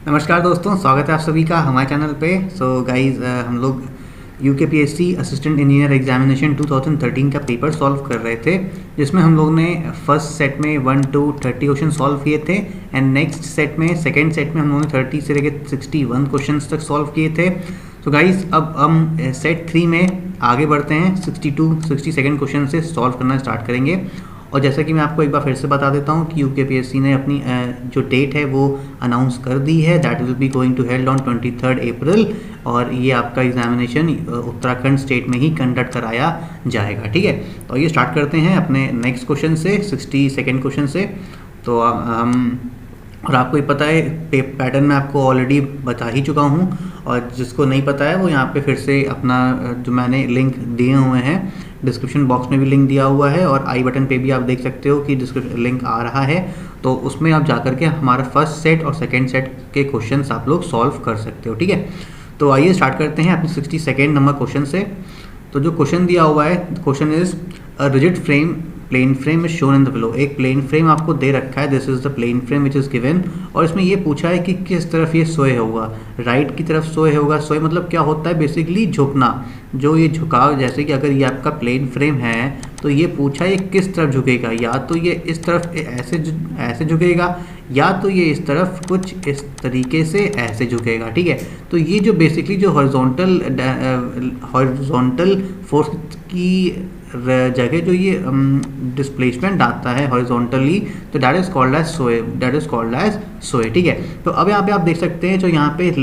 नमस्कार दोस्तों, स्वागत है आप सभी का हमारे चैनल पे। सो गाइस, हम लोग यूकेपीएससी असिस्टेंट इंजीनियर एग्जामिनेशन 2013 का पेपर सॉल्व कर रहे थे, जिसमें हम लोग ने फर्स्ट सेट में 1 to 30 क्वेश्चन सॉल्व किए थे एंड नेक्स्ट सेट में सेकेंड सेट में हम लोगों ने 30 से लेकर 61 क्वेश्चन तक सॉल्व किए थे। तो गाइस, अब हम सेट 3 में आगे बढ़ते हैं, 62 क्वेश्चन से सॉल्व करना स्टार्ट करेंगे। और जैसा कि मैं आपको एक बार फिर से बता देता हूँ कि यूकेपीएससी ने अपनी जो डेट है वो अनाउंस कर दी है, that will be going to held on 23 April. और ये आपका एग्जामिनेशन उत्तराखंड स्टेट में ही कंडक्ट कराया जाएगा। ठीक है, तो ये स्टार्ट करते हैं अपने नेक्स्ट क्वेश्चन से, 62 क्वेश्चन से। तो हम और आपको ये पता है पैटर्न में आपको ऑलरेडी बता ही चुका हूँ, और जिसको नहीं पता है वो यहाँ पे फिर से अपना जो मैंने लिंक दिए हुए हैं, डिस्क्रिप्शन बॉक्स में भी लिंक दिया हुआ है और आई बटन पे भी आप देख सकते हो कि डिस्क्रिप्शन लिंक आ रहा है। तो उसमें आप जाकर के हमारा फर्स्ट सेट और सेकेंड सेट के क्वेश्चंस आप लोग सॉल्व कर सकते हो। ठीक है, तो आइए स्टार्ट करते हैं अपने 62 नंबर क्वेश्चन से। तो जो क्वेश्चन दिया हुआ है, question is a rigid frame plane frame is shown in the below. एक प्लेन फ्रेम आपको दे रखा है, this is the plane frame which is given, और इसमें ये पूछा है कि किस तरफ ये सोए होगा। राइट की तरफ सोए होगा। सोए मतलब क्या होता है, बेसिकली झुकना। जो ये झुकाव, जैसे कि अगर ये आपका प्लेन फ्रेम है तो ये पूछा ये किस तरफ झुकेगा, या तो ये इस तरफ ऐसे झुकेगा, या तो ये इस तरफ कुछ इस तरीके से ऐसे झुकेगा। ठीक है, तो ये जो बेसिकली जो हॉरिजॉन्टल फोर्स की जगह जो ये डिस्प्लेसमेंट आता है हॉरिजॉन्टली, तो दैट इज कॉल्ड एज सोए। ठीक है, तो अब यहाँ पे आप देख सकते हैं जो यहाँ पे एक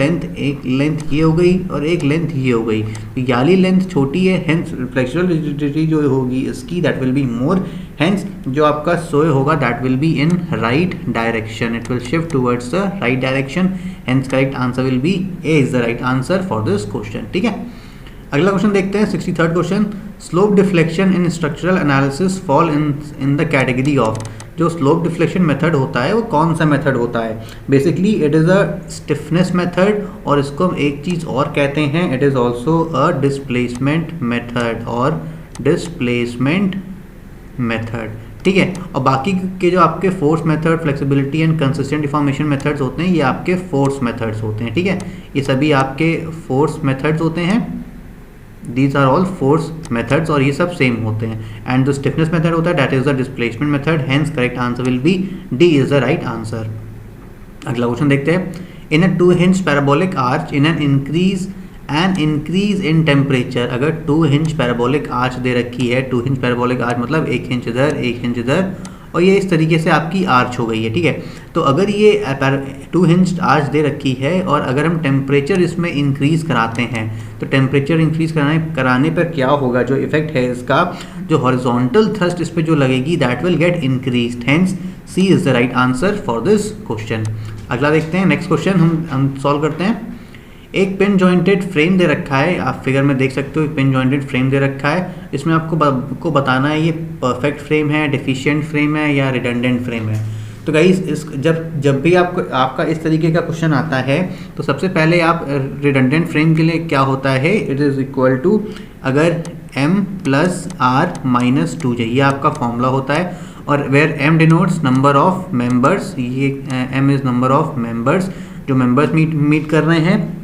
लेंथ ये हो गई और एक लेंथ ये हो गई। तो याली लेंथ छोटी है, हेंस फ्लेक्सुरल रिजिडिटी जो होगी इसकी that will be more, hence जो आपका सोए होगा that will be in right direction, it will shift towards the right direction, hence correct answer will B A is the right answer for this question. ठीक है, अगला question देखते हैं, 63rd question. Slope deflection in structural analysis fall in the category of. जो slope deflection method होता है वो कौन सा मेथड होता है? Basically it is a stiffness method, और इसको हम एक चीज़ और कहते हैं, it is also a displacement method और डिस्प्लेसमेंट मेथड। ठीक है, और बाकी के जो आपके force method, flexibility and consistent deformation methods होते हैं, ये आपके फोर्स मेथड्स होते हैं। ठीक है, ये सभी आपके फोर्स मेथड्स होते हैं, these are all force methods, और ये सब सेम होते हैं। एंड जो स्टिफनेस मेथड होता है that is the displacement method, hence correct answer will be D is the right answer. अगला क्वेश्चन देखते हैं, इन अ 2 hinge parabolic arch in an increase in temperature. अगर 2 hinge पैराबोलिक आर्च दे रखी है, 2 hinge पैराबोलिक आर्च मतलब 1 inch इधर 1 inch इधर, और ये इस तरीके से आपकी आर्च हो गई है। ठीक है, तो अगर ये 2 hinge आर्च दे रखी है और अगर हम टेम्परेचर इसमें इंक्रीज कराते हैं, तो टेम्परेचर इंक्रीज कराने पर क्या होगा, जो इफेक्ट है इसका, जो हॉरिजॉन्टल थ्रस्ट इस पर जो लगेगी that will get increased, hence C is the right answer for this question. अगला देखते हैं, नेक्स्ट क्वेश्चन हम सॉल्व करते हैं। एक पिन जॉइंटेड फ्रेम दे रखा है, आप फिगर में देख सकते हो, एक पिन जॉइंटेड फ्रेम दे रखा है। इसमें आपको बताना है ये परफेक्ट फ्रेम है, डेफिशिएंट फ्रेम है या रिडंडेंट फ्रेम है। तो गाइस, इस जब भी आपका इस तरीके का क्वेश्चन आता है तो सबसे पहले आप रिडंडेंट फ्रेम के लिए क्या होता है, इट इज़ इक्वल टू अगर m + r - 2j, ये आपका फॉर्मूला होता है, और where m denotes number of members, ये m is number of members, जो मेंबर्स मीट कर रहे हैं,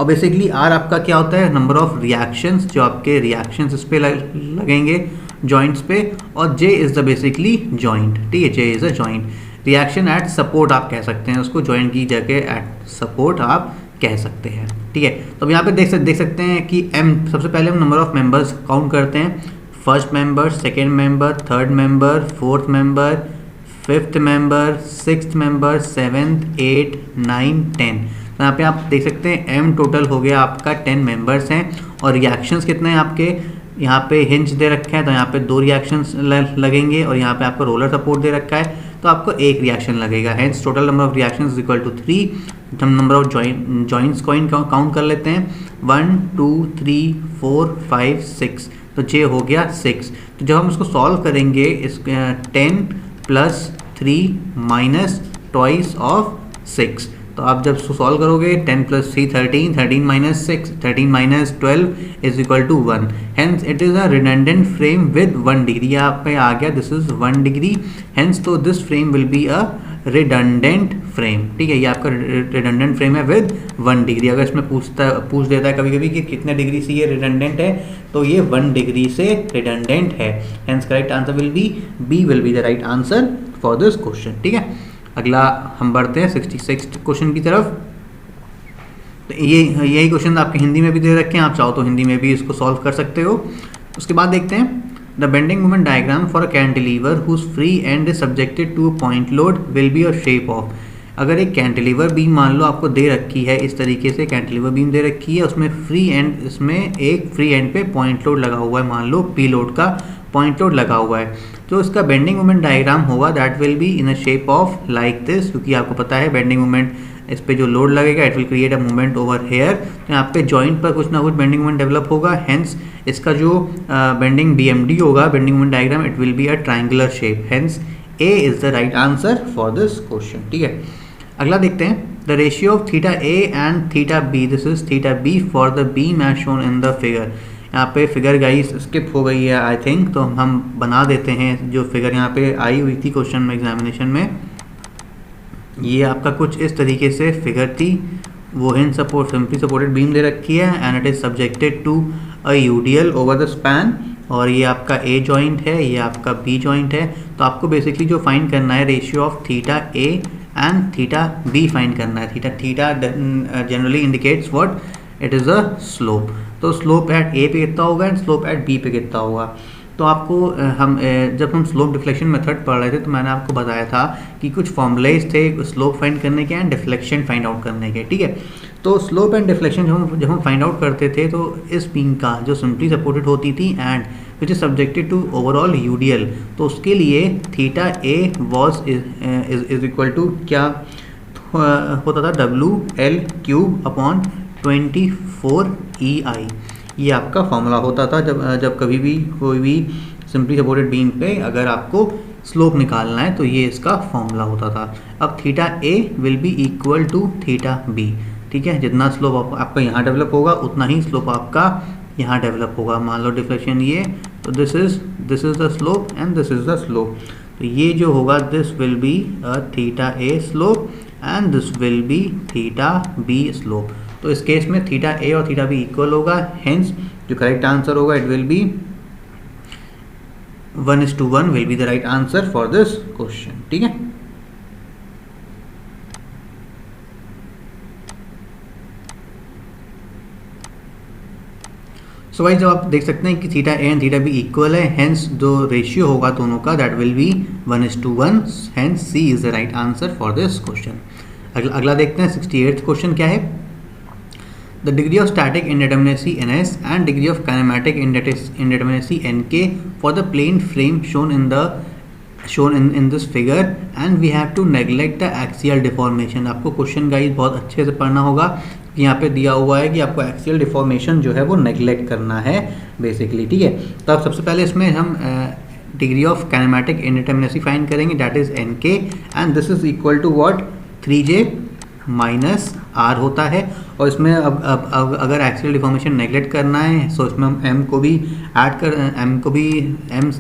और बेसिकली R आपका क्या होता है, नंबर ऑफ रिएक्शंस, जो आपके रिएक्शंस इस पे लगेंगे जॉइंट्स पे, और J is the basically joint. ठीक है, J is a joint. Reaction at support आप कह सकते हैं उसको, जॉइंट की जगह एट सपोर्ट आप कह सकते हैं। ठीक है, तो अब यहाँ पे देख सकते हैं कि M, सबसे पहले हम नंबर ऑफ मेंबर्स काउंट करते हैं, first member, second member, third member, fourth member, fifth member, sixth member, 7th, 8th, 9th, 10th। तो यहाँ पे आप देख सकते हैं m टोटल हो गया आपका 10 मेंबर्स हैं, और रिएक्शंस कितने हैं आपके, यहाँ पे हिंज दे रखा है तो यहाँ पे 2 रिएक्शंस लगेंगे, और यहाँ पे आपको रोलर सपोर्ट दे रखा है तो आपको 1 रिएक्शन लगेगा, hence total number of reactions is equal to 3। हम नंबर ऑफ जॉइंट्स को काउंट कर लेते हैं, 1 2 3 4 5 6, तो J हो गया 6। तो जब हम इसको सॉल्व करेंगे, इस 10 + 3 - ट्वाइस ऑफ 6, तो आप जब सॉल्व करोगे 10 + 3 13, 13 - 6, 13 - 12 is equal to 1, hence it is a redundant frame with 1 degree. यहाँ पे आ गया दिस इज 1 डिग्री, हेंस तो this frame will be a redundant frame, ठीक है, ये आपका रिडंडेंट फ्रेम है विद 1 डिग्री। अगर इसमें पूछ देता है कभी कभी कि कितने डिग्री से ये रिडंडेंट है, तो ये 1 डिग्री से रिडंडेंट है। Hence correct answer will be B will be the right answer for this question, ठीक है। अगला हम बढ़ते हैं 66 क्वेश्चन की तरफ। तो यही क्वेश्चन आपके हिंदी में भी दे रखे हैं, आप चाहो तो हिंदी में भी इसको सॉल्व कर सकते हो। उसके बाद देखते हैं the bending moment diagram for a cantilever whose free end is subjected to a point load will be a shape of. अगर एक कैंटिलीवर बीम मान लो आपको दे रखी है, इस तरीके से कैंटिलीवर बीम दे रखी है, उसमें फ्री एंड, इसमें एक फ्री एंड पे पॉइंट लोड लगा हुआ है, मान लो पी लोड का पॉइंट लोड लगा हुआ है, तो इसका बेंडिंग मोमेंट डायग्राम होगा that will be in a shape of like this, क्योंकि आपको पता है बेंडिंग मोमेंट, इस पे जो लोड लगेगा it will create a moment over here, तो यहाँ पे जॉइंट पर कुछ ना कुछ बेंडिंग मोमेंट डेवलप होगा। हेंस इसका जो बेंडिंग BMD होगा, bending moment diagram, it will be a triangular shape. Hence A is the right answer for this question, ठीक है। अगला देखते हैं the ratio of theta A and theta B, this is theta B for the beam as shown in the figure. यहाँ पे figure guys skip हो गई है आई थिंक, तो हम बना देते हैं जो फिगर यहाँ पे आई हुई थी क्वेश्चन में एग्जामिनेशन में। ये आपका कुछ इस तरीके से फिगर थी, वो hinge support simply supported beam दे रखी है and it is subjected to a UDL over the span, और ये आपका ए जॉइंट है, ये आपका बी जॉइंट है। तो आपको बेसिकली जो फाइंड करना है ratio of theta A and theta B find करना है। Theta generally indicates what, it is a slope, तो स्लोप एट ए पे कितना होगा एंड स्लोप एट बी पे कितना होगा। तो आपको जब हम स्लोप डिफ्लेक्शन मेथड पढ़ रहे थे तो मैंने आपको बताया था कि कुछ फॉर्मूलाइज थे स्लोप फाइंड करने के एंड डिफ्लेक्शन फाइंड आउट करने के, ठीक है। तो स्लोप एंड डिफ्लेक्शन जब हम फाइंड आउट करते थे तो इस बीम का जो सिंपली सपोर्टेड होती थी and which is subjected to overall UDL, तो उसके लिए theta A was is equal to क्या होता था, WL³/24EI। ये आपका फॉर्मूला होता था जब कभी भी कोई भी सिंपली सपोर्टेड बीम पे अगर आपको स्लोप निकालना है तो ये इसका फॉर्मूला होता था। अब theta A will be equal to theta B, ठीक है। जितना स्लोप आपका यहाँ डेवलप होगा उतना ही स्लोप आपका यहाँ डेवलप होगा। मान लो डिफ्लेक्शन ये, तो this is the slope and this is the slope, तो ये जो होगा this will be theta A slope and this will be theta B slope. तो इस केस में थीटा ए और थीटा बी इक्वल होगा, हेंस जो करेक्ट आंसर होगा it will be 1:1 will be the right answer for this question, ठीक है। सो भाई जब आप देख सकते हैं कि theta A and theta B equal है, हेंस जो रेशियो होगा दोनों का that will be 1:1, hence C is the right answer for this question. अगला देखते हैं 68th क्वेश्चन क्या है। The degree of static indeterminacy Ns and degree of kinematic indeterminacy Nk for the plane frame shown in this figure, and we have to neglect the axial deformation। आपको question guys बहुत अच्छे से पढ़ना होगा, यहाँ पे दिया हुआ है कि आपको एक्सियल डिफॉर्मेशन जो है वो नेग्लेक्ट करना है बेसिकली, ठीक है। तो अब सबसे पहले इसमें हम degree of kinematic indeterminacy find करेंगे, that is Nk, and this is equal to what 3J minus R होता है। और इसमें अब अगर एक्सियल डिफॉर्मेशन नेगलेक्ट करना है सो इसमें हम एम को भी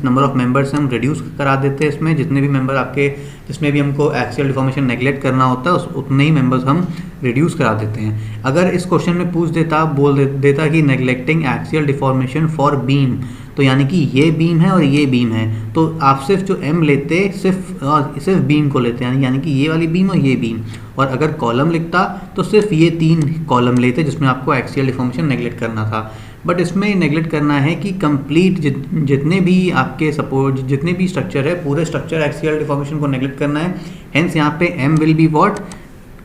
नंबर ऑफ मेंबर्स हम रिड्यूस करा देते हैं। इसमें जितने भी मेंबर आपके जिसमें भी हमको एक्सियल डिफॉर्मेशन नेगलेक्ट करना होता है उतने ही मेंबर्स हम रिड्यूस करा देते हैं। अगर इस क्वेश्चन में पूछ देता देता कि नेगलेक्टिंग एक्सियल डिफॉर्मेशन फॉर बीम, तो यानी कि ये बीम है और ये बीम है, तो आप सिर्फ जो एम लेते सिर्फ बीम को लेते हैं, यानी कि ये वाली बीम और ये बीम। और अगर कॉलम लिखता तो सिर्फ ये 3 कॉलम लेते जिसमें आपको एक्सियल डिफॉर्मेशन नेगलेक्ट करना था। बट इसमें नेगलेक्ट करना है कि कंप्लीट जितने भी आपके सपोर्ट जितने भी स्ट्रक्चर है पूरे स्ट्रक्चर एक्सियल डिफॉर्मेशन को नेगलेक्ट करना है। हेंस यहाँ पे M will be what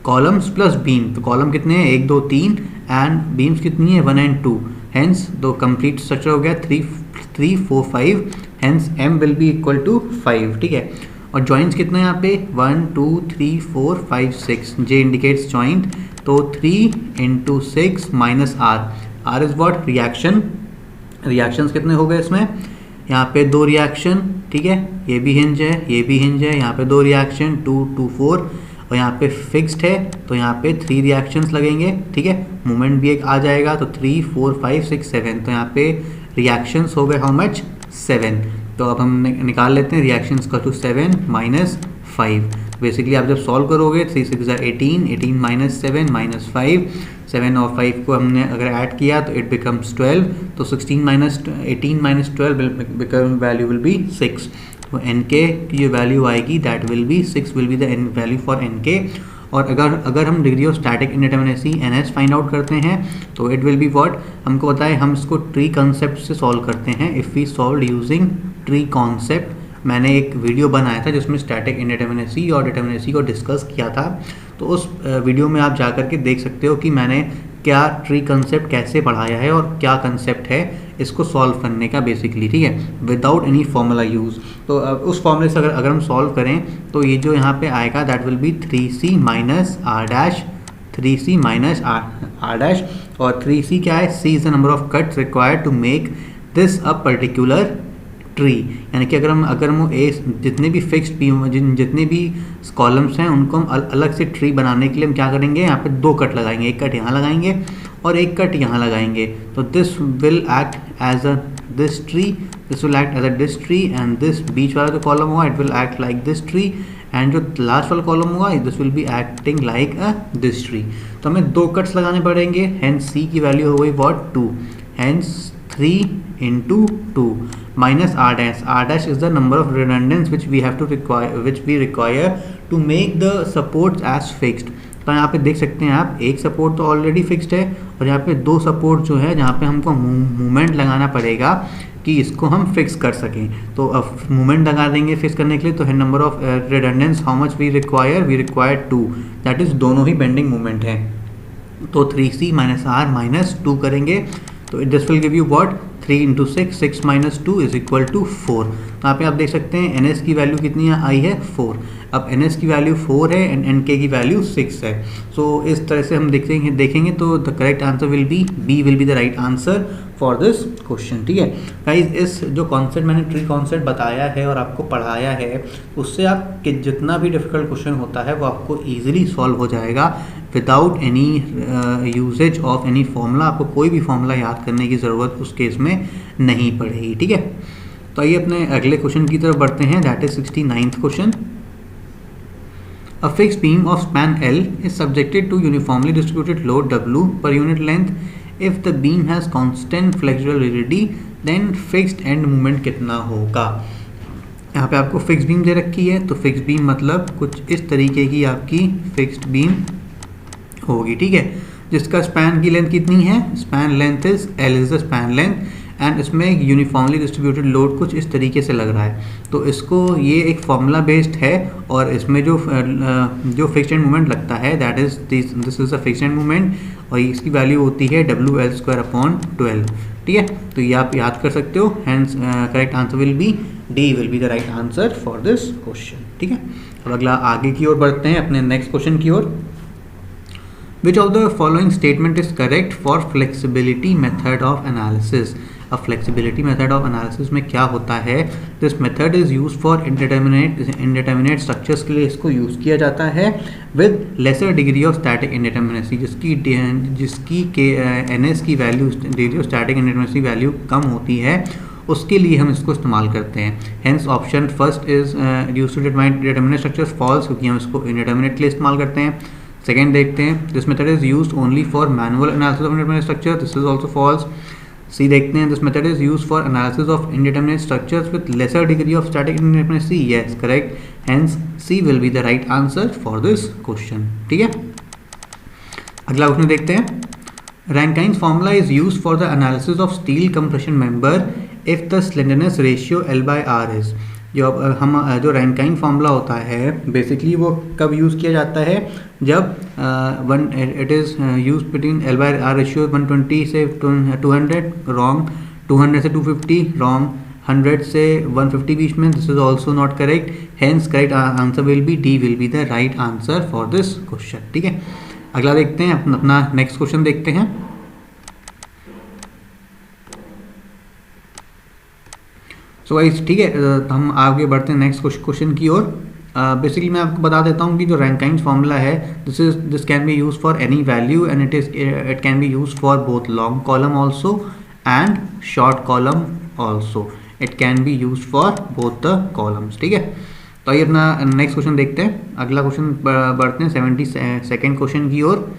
columns plus beam. तो कॉलम कितने हैं 1 2 3 एंड बीम्स कितनी है 1 and 2। हेंस दो कंप्लीट स्ट्रक्चर हो गया 3 4 5, hence M will be equal to 5, ठीक है। और जॉइंट्स कितने हैं यहाँ पे 1 2 3 4 5 6, जे इंडिकेट्स जॉइंट, तो 3 × 6 minus R is what reaction. Reactions कितने हो गए इसमें, यहाँ पे 2 रिएक्शन, ठीक है, ये भी हिंज है ये भी हिंज है, यहाँ पे 2 रिएक्शन 2 2 4, और यहाँ पे फिक्स्ड है तो यहाँ पे 3 रिएक्शंस लगेंगे, ठीक है। मूवमेंट भी एक आ जाएगा तो 3 4 5 6 7, तो यहाँ पे रिएक्शंस हो गए हाउ मच 7। तो अब हम निकाल लेते हैं रिएक्शंस का टू 7 - 5, बेसिकली आप जब सॉल्व करोगे 3 6 18, 18 माइनस 7 माइनस 5, 7 और 5 को हमने अगर ऐड किया तो इट बिकम्स 12, तो 16 minus 18 minus 12 become value will be 6। तो एन के की जो वैल्यू आएगी that will be 6 will be the N value for N K. और अगर हम degree of static indeterminacy N S find out करते हैं तो इट विल बी व्हाट, हमको पता है हम इसको ट्री कॉन्सेप्ट से सॉल्व करते हैं। If we solve using tree concept, मैंने एक वीडियो बनाया था जिसमें स्टैटिक इंडिटरमिनेसी और डिटरमिनेसी को डिस्कस किया था, तो उस वीडियो में आप जा करके देख सकते हो कि मैंने क्या ट्री कंसेप्ट कैसे पढ़ाया है और क्या कंसेप्ट है इसको सॉल्व करने का बेसिकली, ठीक है, विदाउट एनी फॉर्मूला यूज़। तो उस फॉर्मूले से अगर हम सॉल्व करें तो ये जो यहाँ पे आएगा that will be 3c minus R dash, 3c minus R dash, और 3c क्या है, c is the number of cuts required to make this a particular tree. यानी कि अगर हम ए जितने भी फिक्स्ड जितने भी कॉलम्स हैं उनको हम अलग से ट्री बनाने के लिए हम क्या करेंगे, यहाँ पे 2 कट लगाएंगे, एक कट यहाँ लगाएंगे और एक कट यहाँ लगाएंगे। तो this will act as a this tree, this will act as a this tree, and this बीच वाला जो कॉलम होगा it will act like this tree, and जो लास्ट वाला कॉलम होगा this will be acting like a this tree. तो हमें 2 cuts लगाने पड़ेंगे, हेंस सी की वैल्यू हो गई what 2, hence 3 into 2 minus r dash. R dash is the number of redundants which we require to make the supports as fixed. तो यहाँ पे देख सकते हैं आप, एक सपोर्ट तो ऑलरेडी फिक्स्ड है और यहाँ पे 2 सपोर्ट जो है जहाँ पे हमको मूवमेंट लगाना पड़ेगा कि इसको हम फिक्स कर सकें। तो अब मूवमेंट लगा देंगे फिक्स करने के लिए, तो है number of redundance how much we require 2, that is दोनों ही बेंडिंग मूवमेंट है। तो 3c माइनस आर माइनस 2 करेंगे तो this will give you what 3 into 6, 6 minus 2 is equal to 4। तो यहाँ पे आप देख सकते हैं एन एस की वैल्यू कितनी आई है 4। अब एन एस की वैल्यू 4 है एंड एन के की वैल्यू 6 है। सो इस तरह से हम देखेंगे तो the correct answer will be B will be the right answer for this question, ठीक है गाइज। इस जो कॉन्सेप्ट मैंने ट्री कॉन्सेप्ट बताया है और आपको पढ़ाया है उससे आप जितना भी डिफिकल्ट क्वेश्चन होता है वो आपको ईजिली सॉल्व हो जाएगा without any usages of any formula. आपको कोई भी फॉर्मूला याद करने की ज़रूरत उस केस में नहीं पड़ेगी, ठीक है। तो आइए अपने अगले क्वेश्चन की तरफ बढ़ते हैं, that is 69th question. A fixed beam of span L is subjected to uniformly distributed load W per unit length. If the beam has constant flexural rigidity, then fixed end moment कितना होगा। यहाँ पे आपको fixed beam दे रखी है, तो fixed beam मतलब कुछ इस तरीके की आपकी फिक्स्ड बीम होगी, ठीक है, जिसका स्पैन की लेंथ कितनी है, span length is L is the span length, and इसमें यूनिफॉर्मली डिस्ट्रीब्यूटेड लोड कुछ इस तरीके से लग रहा है। तो इसको ये एक फॉर्मूला बेस्ड है और इसमें जो फिक्स्ड एंड मूवमेंट लगता है that is this is a fixed and movement और इसकी वैल्यू होती है WL²/12, ठीक है। तो ये आप याद कर सकते हो, hence correct answer will be D will be the right answer for this question, ठीक है। अब अगला आगे की ओर बढ़ते हैं अपने नेक्स्ट क्वेश्चन की ओर। Which of the following statement is correct for flexibility method of analysis? अब flexibility method of analysis में क्या होता है, this method is used for indeterminate structures के लिए इसको यूज़ किया जाता है with lesser degree of static indeterminacy, जिसकी NS की value degree of static indeterminacy value कम होती है, उसके लिए हम इसको इस्तेमाल करते हैं। Hence option first is use to determinate structures false, क्योंकि हम इसको इंडिटरमिनेट के लिए इस्तेमाल करते हैं। सेकेंड देखते हैं, this method is used only for manual analysis of indeterminate structure, this is also false. C देखते हैं, this method is used for analysis of indeterminate structures with lesser degree of static indeterminacy, yes correct, hence C will be the right answer for this question, ठीक है। अगला question देखते हैं, Rankine's formula is used for the analysis of steel compression member if the slenderness ratio L/R is। जो Rankine formula होता है basically वो कब यूज़ किया जाता है, जब it is use between L/R ratio 120 से 200 रॉन्ग, 200 से 250 रॉन्ग, 100 से 150 बीच में, this is also not correct, hence correct answer will be D will be the right answer for this question, ठीक है। अगला देखते हैं, अपना नेक्स्ट क्वेश्चन देखते हैं। सो गाइस ठीक है, हम आगे बढ़ते हैं नेक्स्ट क्वेश्चन की ओर। बेसिकली मैं आपको बता देता हूँ कि जो रैंकाइन्स फार्मूला है this can be use for any value and it can be use for both long column also and short column also, it can be use for both the columns, ठीक है। तो आइए अपना नेक्स्ट क्वेश्चन देखते हैं। अगला question बढ़ते हैं 72nd क्वेश्चन की ओर।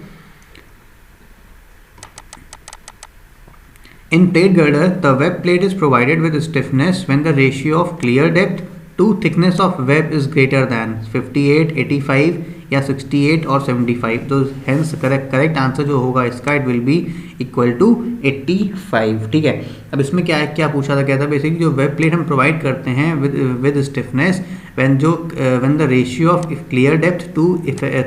In plate girder, the web plate is provided with stiffness when the ratio of clear depth to thickness of web is greater than 58, 85 या 68 और 75। तो hence करेक्ट आंसर जो होगा इसका it will be equal to 85। ठीक है, अब इसमें क्या पूछा था, क्या था बेसिकली जो वेब प्लेट हम प्रोवाइड करते हैं with stiffness when the ratio of clear depth to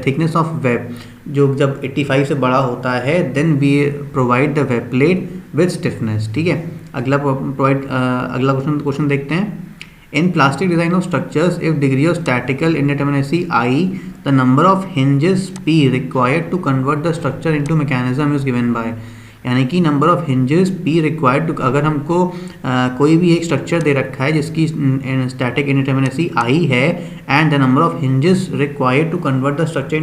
thickness of web जो जब 85 से बड़ा होता है then we provide the web plate with stiffness. ठीक है, अगला क्वेश्चन देखते हैं। In plastic design of structures, if degree of statical indeterminacy I, the number of hinges P required to convert the structure into mechanism is given by, यानी कि number of hinges P required to, अगर हमको कोई भी एक structure दे रखा है जिसकी स्टैटिक इंडिटरमिनेसी I है and the number of hinges required to convert the structure,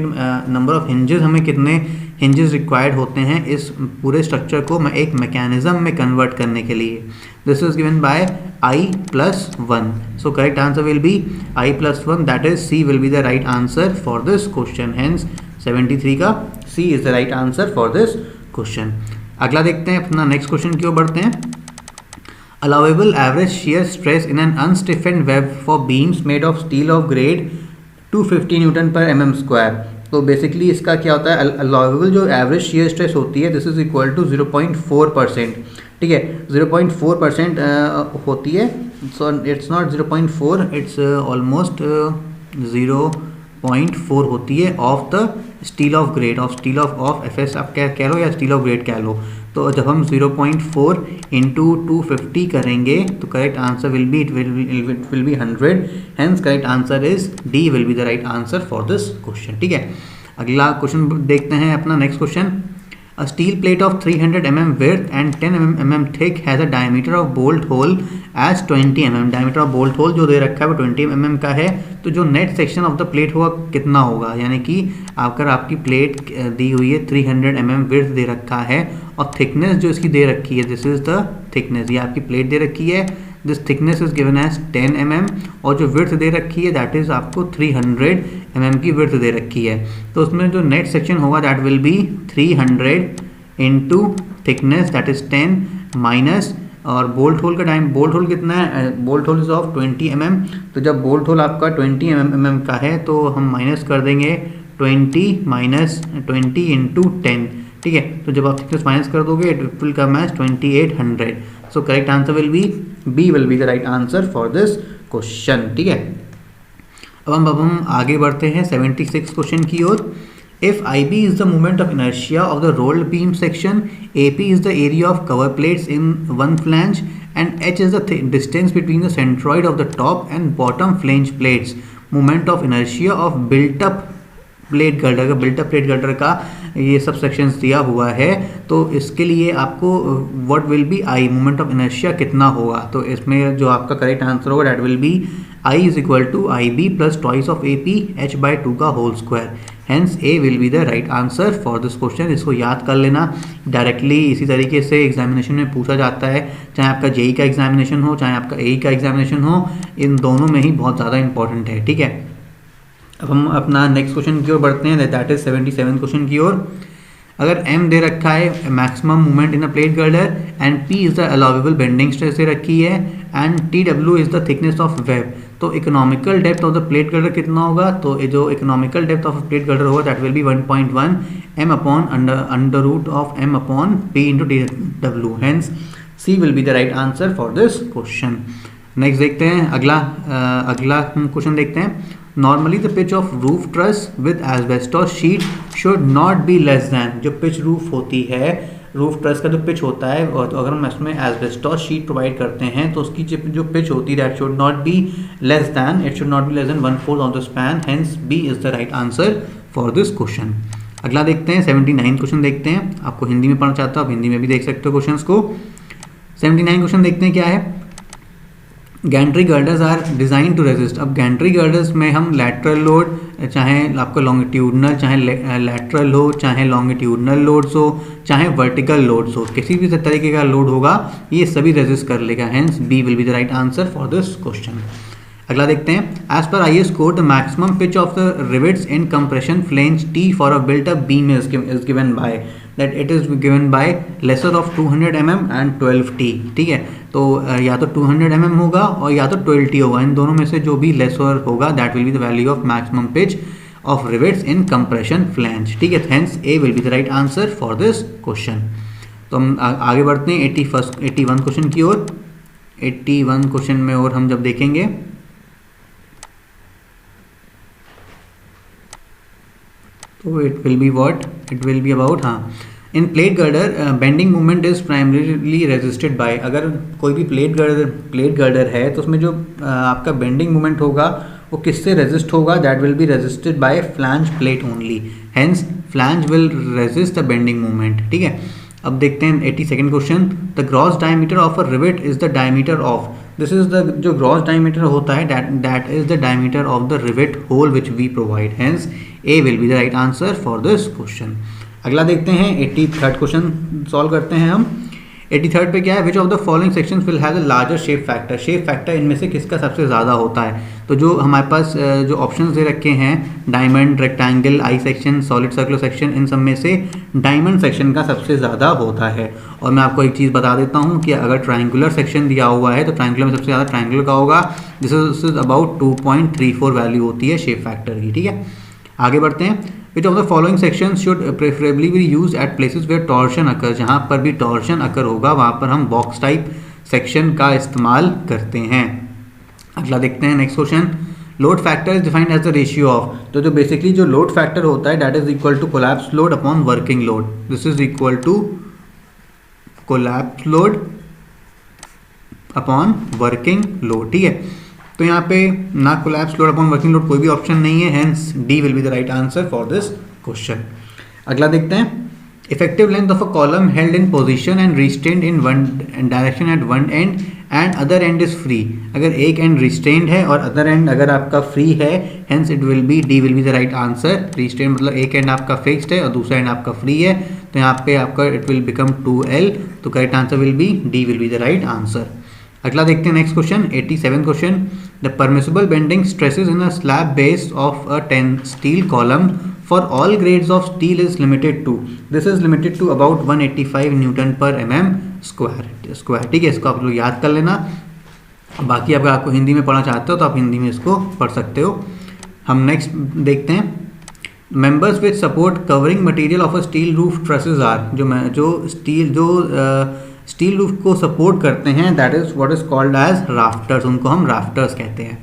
number of hinges हमें कितने हिंजेस रिक्वायर्ड होते हैं इस पूरे स्ट्रक्चर को एक मैकेनिज्म में कन्वर्ट करने के लिए। This is given bye I+1। So correct answer will B I+1, that is C will be the right answer for this question. Hence 73 का C is the right answer for this question. अगला देखते हैं, अपना next question की ओर बढ़ते हैं। Allowable average shear stress in an unstiffened web for beams made of steel of grade 250 newton पर mm²। तो बेसिकली इसका क्या होता है, अलाउेबल जो एवरेज शियर स्ट्रेस होती है दिस इज इक्वल टू 0.4%। ठीक है, 0.4% होती है। So it's not 0.4, it's almost 0.4 होती है of the steel of grade, of FS आप क्या कह लो या स्टील ऑफ ग्रेड कह लो। तो जब हम 0.4 इंटू 250 करेंगे तो correct answer will B it will B 100। Hence correct answer is D will be the right answer for this question. ठीक है, अगला क्वेश्चन देखते हैं, अपना next question. A steel plate of 300 mm width and 10 mm thick has a diameter of bolt hole as 20 mm। diameter of bolt hole जो दे रखा है वो 20 mm का है, तो जो net section of the plate होगा कितना होगा, यानी कि अगर आपकी प्लेट दी हुई है 300 mm width दे रखा है और थिकनेस जो इसकी दे रखी है दिस इज द थिकनेस, ये आपकी प्लेट दे रखी है, this thickness is given as 10 mm और जो विड्थ दे रखी है दैट इज आपको 300 mm की विड्थ दे रखी है। तो उसमें जो नेट सेक्शन होगा that will B 300 into thickness that is 10 minus, और बोल्ट होल का बोल्ट होल कितना है, bolt hole is of 20 mm। तो जब बोल्ट होल आपका 20 mm का है तो हम माइनस कर देंगे 20 माइनस 20 इंटू 10। ठीक है, तो जब आप थिकनेस माइनस कर दोगे it will come as 2800। So correct answer will be B will be the right answer for this question. ठीक है, अब हम आगे बढ़ते हैं 76 क्वेश्चन की ओर। If IB is the moment of inertia of the rolled beam section, AP is the area of cover plates in one flange, and H is the distance between the centroid of the top and bottom flange plates, moment of inertia of built-up plate girder का ये सब sections दिया हुआ है, तो इसके लिए आपको what will be I, moment of inertia कितना होगा। तो इसमें जो आपका करेक्ट आंसर होगा that will be I is equal to IB plus twice of AP H/2 का whole square. Hence A will be the right answer for this question. इसको याद कर लेना, डायरेक्टली इसी तरीके से एग्जामिनेशन में पूछा जाता है, चाहे आपका JEE का एग्जामिनेशन हो चाहे आपका AE का एग्जामिनेशन हो, इन दोनों में ही बहुत ज़्यादा इंपॉर्टेंट है। ठीक है, अब हम अपना नेक्स्ट क्वेश्चन की ओर बढ़ते हैं, दैट इज 77 क्वेश्चन की ओर। अगर M दे रखा है maximum movement in a plate girder and P is the allowable bending stress दे रखी है and TW is the thickness of web, तो economical depth of the plate girder कितना होगा। तो जो economical depth of plate girder होगा that will be 1.1 M upon under root of M upon P into TW। Hence C will be the right answer for this question. Next देखते हैं, अगला question देखते हैं। Normally the pitch of roof truss with asbestos sheet should not be less than, जो pitch roof होती है, roof truss का जो पिच होता है, और तो अगर हम इसमें एस्बेस्टॉस शीट प्रोवाइड करते हैं तो उसकी जो पिच होती है that should not be less then, it should not be less then 1/4 of the span. Hence B is the right answer for this question. अगला देखते हैं 79 क्वेश्चन देखते हैं। आपको हिंदी में पढ़ना चाहता हूँ, आप हिंदी में भी देख सकते हो क्वेश्चन को। 79 क्वेश्चन देखते हैं क्या है। Gantry girders are design to resist. अब गैंट्री गर्डर्स में हम लैटरल लोड, चाहे आपका लॉन्गिट्यूडनल, चाहे लैटरल हो, चाहे लॉन्गिट्यूडनल लोड्स हो, चाहे वर्टिकल लोड्स हो, किसी भी तरीके का लोड होगा ये सभी रेजिस्ट कर लेगा। Hence B will be the right answer for this question. अगला देखते हैं, as per IS code the maximum pitch of the rivets in compression flange T for a built up beam is given by that it is given by lesser of 200 mm and 12 T। ठीक है, तो या तो 200 mm होगा और या तो 12 T होगा, इन दोनों में से जो भी लेसर होगा that will be the value of maximum pitch of rivets in compression flange. ठीक है, hence A will be the right answer for this question. तो हम आगे बढ़ते हैं 81 क्वेश्चन की ओर। 81 क्वेश्चन में और हम जब देखेंगे तो it will be what, it will be about, हाँ, in plate girder bending movement is primarily resisted by. अगर कोई भी प्लेट गर्डर है तो उसमें जो आपका बेंडिंग मूवमेंट होगा वो किससे रेजिस्ट होगा, that will be resisted by flange plate only, hence flange will resist the bending movement. ठीक है, अब देखते हैं 82nd question, the gross diameter of a rivet is the diameter of, this is the जो gross diameter होता है that is the diameter of the rivet hole which we provide, hence A will be the right answer for this question. अगला देखते हैं 83rd question solve करते हैं हम। 83rd पे क्या है, विच of the following sections will have the larger shape factor, shape factor इनमें से किसका सबसे ज़्यादा होता है। तो जो हमारे पास जो ऑप्शंस दे रखे हैं, diamond, rectangle, I section, solid circular section, इन सब में से डायमंड सेक्शन का सबसे ज़्यादा होता है। और मैं आपको एक चीज़ बता देता हूँ कि अगर ट्रायंगुलर सेक्शन दिया हुआ है तो ट्रायंगुलर में सबसे ज़्यादा ट्रायंगुलर का होगा, दिस इज अबाउट 2.34 वैल्यू होती है शेप फैक्टर की। ठीक है, आगे बढ़ते हैं, which of the following section should preferably be use at places where torsion occur, जहाँ पर भी टॉर्शन अकर होगा वहाँ पर हम बॉक्स टाइप सेक्शन का इस्तेमाल करते हैं। अगला देखते हैं next question, load factor is defined as the ratio of, तो जो बेसिकली जो लोड फैक्टर होता है that is equal to collapse load upon working load, this is equal to collapse load upon working load. ठीक है, तो यहाँ पे ना collapse load upon working load कोई भी ऑप्शन नहीं है, hence D will be the right answer for this question. अगला देखते हैं, effective length of a column held in position and restrained in one direction at one and and other and is free, अगर एक and restrained है और other and अगर आपका free है, hence it will be D will be the right answer. Restrained मतलब एक and आपका फिक्स्ड है और दूसरा एंड आपका फ्री है, तो यहाँ पे आपका इट विल बिकम 2L, तो correct answer will be D will be the right answer. अगला देखते हैं next question 87 question, the permissible bending stresses in a slab base of a 10 steel column for all grades of steel is limited to, this is limited to about 185 newton per mm square. ठीक है, इसको आप लोग याद कर लेना, बाकी अगर आपको हिंदी में पढ़ना चाहते हो तो आप हिंदी में इसको पढ़ सकते हो। हम नेक्स्ट देखते हैं, members which support covering material of a steel roof trusses are, जो स्टील रूफ को सपोर्ट करते हैं that is what is called as rafters, उनको हम राफ्टर्स कहते हैं।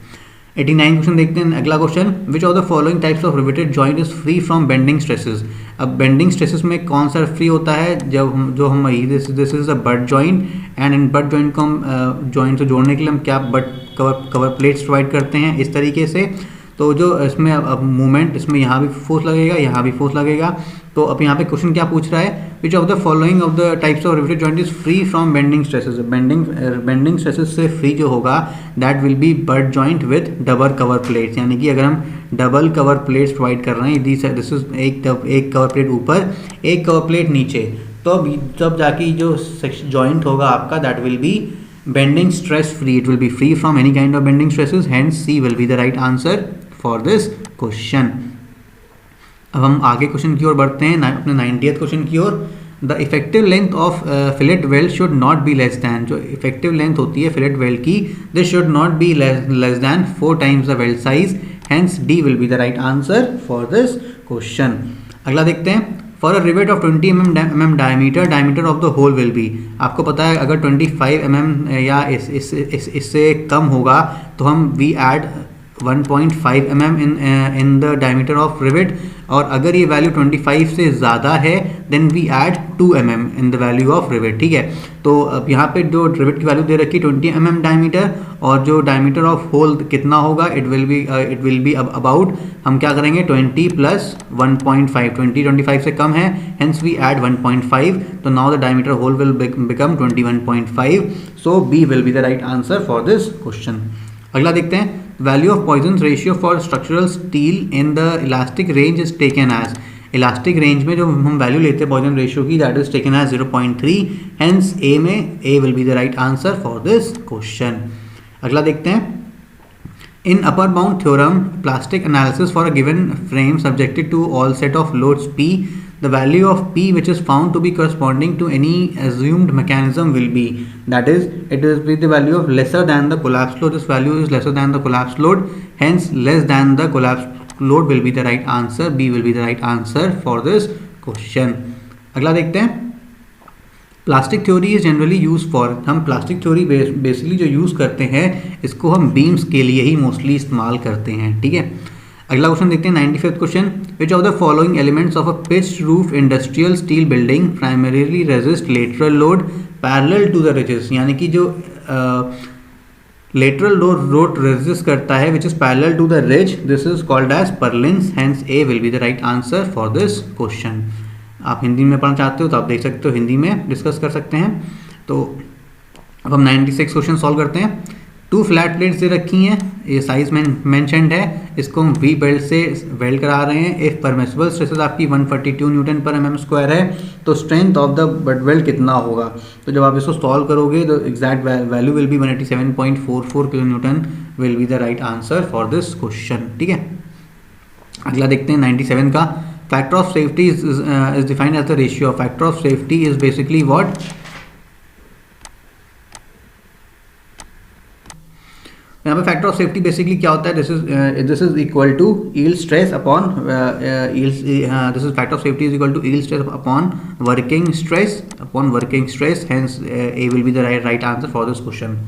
89 क्वेश्चन देखते हैं। अगला question, which of the following types of riveted joint is free from bending stresses. अब बेंडिंग स्ट्रेसेस में कौन सा फ्री होता है, जब हम this is a butt joint, and in butt joint को हम जॉइंट से जोड़ने के लिए हम क्या बट कवर प्लेट्स प्रोवाइड करते हैं इस तरीके से। तो जो इसमें अब मूवमेंट, इसमें यहाँ भी फोर्स लगेगा, यहाँ भी फोर्स लगेगा। तो अब यहाँ पे क्वेश्चन क्या पूछ रहा है, विच of the following of the types of riveted joint is free from bending stresses. Bending stresses से फ्री जो होगा that will B butt joint with double cover plates, यानी कि अगर हम डबल कवर प्लेट्स प्रोवाइड कर रहे हैं, दिस इज एक कवर प्लेट ऊपर एक कवर प्लेट नीचे, तो तब जाके जो जॉइंट होगा आपका that will be bending stress free, it will be free from any kind of bending stresses, hence C will be the right answer for this question. अब हम आगे क्वेश्चन की ओर बढ़ते हैं, अपने 90th क्वेश्चन की ओर। The effective length of fillet weld should not be less than, जो इफेक्टिव लेंथ होती है फिलेट वेल्ड की, this should not be less than 4 times the weld size, hence D will be the right answer for this question. अगला देखते हैं, for a rivet of 20 mm diameter of the hole will be, आपको पता है अगर 25 mm या इससे कम होगा तो हम we add 1.5 mm in the diameter of rivet, और अगर ये वैल्यू 25 से ज़्यादा है then we add 2 mm in the value of rivet। ठीक है, तो अब यहाँ पे जो रिवेट की वैल्यू दे रखी 20 mm डायमीटर, और जो डायमीटर ऑफ होल कितना होगा, इट विल बी अबाउट, हम क्या करेंगे 20 प्लस 1.5, 25 से कम है, हेंस वी ऐड 1.5, तो now the diameter hole will become 21.5, so B will be the right answer for this question. अगला देखते हैं, value of Poisson ratio for structural steel in the elastic range is taken as, elastic range में जो हम value लेते हैं Poisson ratio की that is taken as 0.3, hence A में A will be the right answer for this question. अगला देखते हैं, In upper bound theorem, plastic analysis for a given frame subjected to all set of loads P, the value of P which is found to be corresponding to any assumed mechanism will be, that is, it is with the value of lesser than the collapse load. This value is lesser than the collapse load, hence less than the collapse load will be the right answer. B will be the right answer for this question. अगला देखते हैं. Plastic theory is generally use for, हम plastic theory basically जो use करते हैं इसको हम beams के लिए ही मोस्टली इस्तेमाल करते हैं. ठीक है, अगला क्वेश्चन देखते हैं 95th question. Which of the following elements of a pitched roof industrial steel building primarily resist lateral load parallel to the ridges, यानी कि जो लेटरल लोड रेजिस्ट करता है which is parallel to the ridge, this is called as purlins, hence A will be the right answer for this question. आप हिंदी में पढ़ना चाहते हो तो आप देख सकते हो, हिंदी में डिस्कस कर सकते हैं. तो अब हम 96 क्वेश्चन सॉल्व करते हैं. 2 फ्लैट प्लेट्स दे रखी हैं, ये साइज मेंशनड है, इसको हम वी बेल्ट से वेल्ड करा रहे हैं. इफ परमिसिबल स्ट्रेसेस आपकी 142 न्यूटन पर mm स्क्वायर है तो strength of the butt weld कितना होगा. तो जब आप इसको सॉल्व करोगे तो exact value will B 187.44 kilo Newton will be the right answer for this question. ठीक है, अगला देखते हैं 97 का. Factor of safety is defined as the ratio. Factor of safety is basically what? यहाँ पे फैक्टर ऑफ सेफ्टी बेसिकली क्या होता है? This is equal to yield stress upon this is factor of safety is equal to yield stress upon working stress, hence A will be the right answer for this question.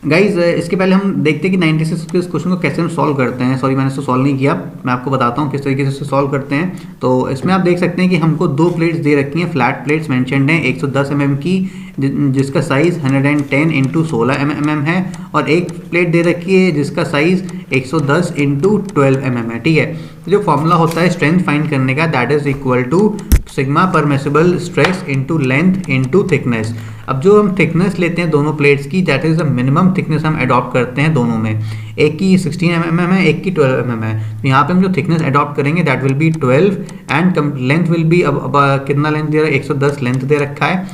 Guys इसके पहले हम देखते हैं कि 96 के इस question को कैसे हम सॉल्व करते हैं. सॉरी, मैंने इसको सॉल्व नहीं किया, मैं आपको बताता हूँ किस तरीके से इसे सॉल्व करते हैं. तो इसमें आप देख सकते हैं कि हमको 2 प्लेट्स दे रखी हैं, फ्लैट प्लेट्स मेंशनड हैं 110 mm की, जिसका साइज 110 × 16 mm है, और एक प्लेट दे रखी है जिसका साइज 110 × 12 mm है. ठीक है, तो जो फॉर्मूला होता है स्ट्रेंथ फाइंड करने का, that is equal to sigma permissible stress into length into thickness. अब जो हम थिकनेस लेते हैं दोनों प्लेट्स की, that is the minimum thickness हम अडॉप्ट करते हैं दोनों में. एक की 16 mm है, एक की 12 mm है. तो यहाँ पे हम जो थिकनेस अडॉप्ट करेंगे that will B 12 and length will be, अब कितना लेंथ दे रहा है? 110 लेंथ दे रखा है.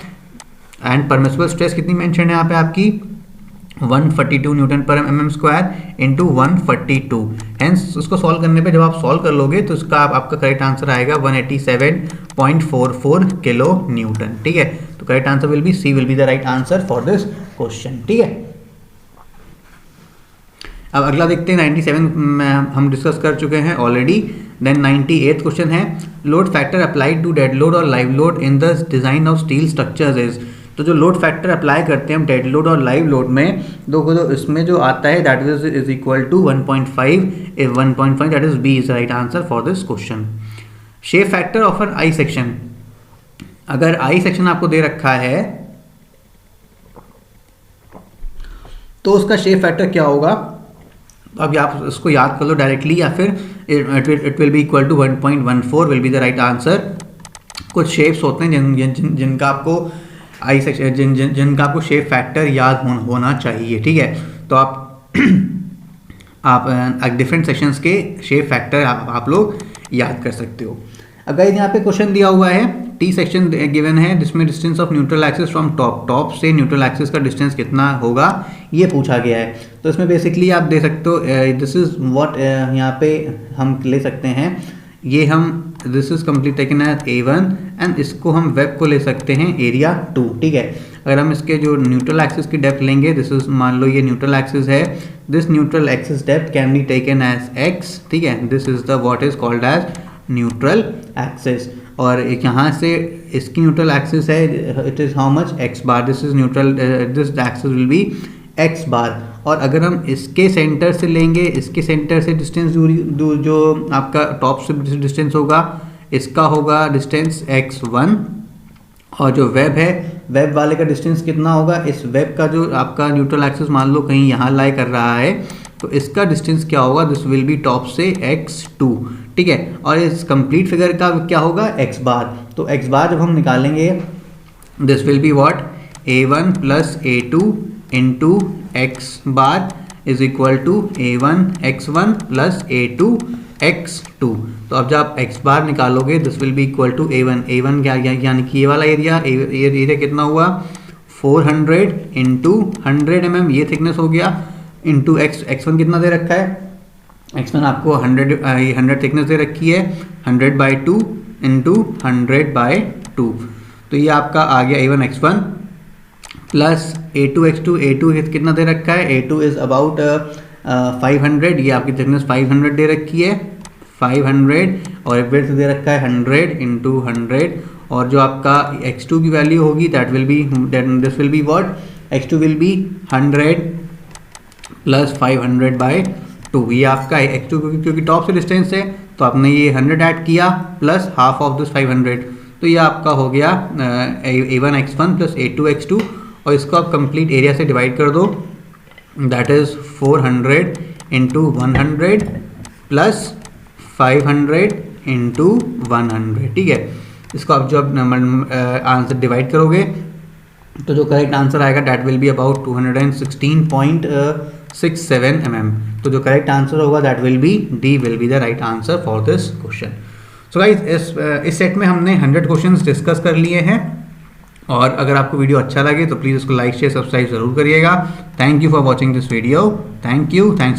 एंड परमिसिबल स्ट्रेस कितनी मेंशन है यहाँ पे आपकी? 142 Newton per mm square into 142. Hence उसको सॉल्व करने पे जब आप सॉल्व कर लोगे तो उसका आपका करेक्ट आंसर आएगा 187.44 किलो न्यूटन. ठीक है, तो correct answer will be C will be the right answer for this question. ठीक है, अब अगला देखते हैं 97 में हम डिस्कस कर चुके हैं ऑलरेडी. देन 98th क्वेश्चन है. Load factor applied to dead load और live load in the design of steel structures is. तो जो लोड फैक्टर अप्लाई करते हैं हम डेड लोड और लाइव लोड में, तो इसमें जो आता है that is equal to 1.5 that is B is right answer for this question. Shape factor of an I section. अगर आई सेक्शन आपको दे रखा है तो उसका शेप फैक्टर क्या होगा? अब आप इसको याद कर लो डायरेक्टली, या फिर it will be equal to 1.14 will be the right answer. कुछ शेप्स होते हैं जिनका आपको आई सेक्शन जिनका आपको शेप फैक्टर याद होना चाहिए. ठीक है, तो आप डिफरेंट सेक्शंस के शेप फैक्टर आप लोग याद कर सकते हो. अगर यहाँ पे क्वेश्चन दिया हुआ है, टी सेक्शन गिवन है जिसमें distance of neutral axis from top से न्यूट्रल एक्सिस का डिस्टेंस कितना होगा ये पूछा गया है. तो इसमें बेसिकली आप दे सकते हो दिस इज व्हाट यहाँ पे हम ले सकते हैं, ये हम this is complete taken as A1 and इसको हम वेब को ले सकते हैं एरिया 2. ठीक है, अगर हम इसके जो न्यूट्रल एक्सिस की डेप्थ लेंगे, दिस इज मान लो ये न्यूट्रल एक्सिस है, this neutral axis depth can be taken as x. ठीक है, this is the what is called as neutral axis. और यहाँ से इसकी न्यूट्रल एक्सिस है, it is how much x bar, this is neutral, this axis will be x bar. और अगर हम इसके सेंटर से लेंगे, इसके सेंटर से डिस्टेंस दूरी जो आपका टॉप से डिस्टेंस होगा, इसका होगा डिस्टेंस x1. और जो वेब है, वेब वाले का डिस्टेंस कितना होगा? इस वेब का जो आपका न्यूट्रल एक्सिस मान लो कहीं यहाँ लाई कर रहा है, तो इसका डिस्टेंस क्या होगा? दिस विल बी टॉप से x2. ठीक है, और इस कंप्लीट फिगर का क्या होगा? x बार. तो x बार जब हम निकालेंगे, this will be what? A1 plus A2 into x bar is equal to A1 x1 plus A2 x2. तो अब जब आप x बार निकालोगे, this will be equal to A1 क्या, यानी कि ये वाला एरिया कितना हुआ? 400 इंटू 100 mm ये थिकनेस हो गया, इंटू x1 कितना दे रखा है, x1 आपको 100 थिकनेस दे रखी है, 100/2 इंटू 100/2, तो ये आपका आ गया A1x1 प्लस A2x2, A2 कितना दे रखा है, A2 इज़ अबाउट 500, ये आपकी थिकनेस 500 दे रखी है, 500 और विड्थ दे रखा है 100 इंटू 100, और जो आपका x2 की वैल्यू होगी that will B, this will be what, x2 will be 100 plus 500/2, ये आपका x2 क्योंकि टॉप से डिस्टेंस है तो आपने ये 100 ऐड किया प्लस हाफ ऑफ दिस 500, तो ये आपका हो गया A1x1 प्लस A2x2, और इसको आप कंप्लीट एरिया से डिवाइड कर दो, that is 400 into 100 plus 500 into 100, ठीक है। इसको आप जो आंसर डिवाइड करोगे तो जो करेक्ट आंसर आएगा that will be about 216.67 mm, तो जो करेक्ट आंसर होगा that will be D will be the right answer for this question. So guys इस सेट में हमने 100 क्वेश्चंस डिस्कस कर लिए हैं, और अगर आपको वीडियो अच्छा लगे तो प्लीज़ उसको लाइक शेयर सब्सक्राइब जरूर करिएगा। Thank you for watching this video, thank you, thanks.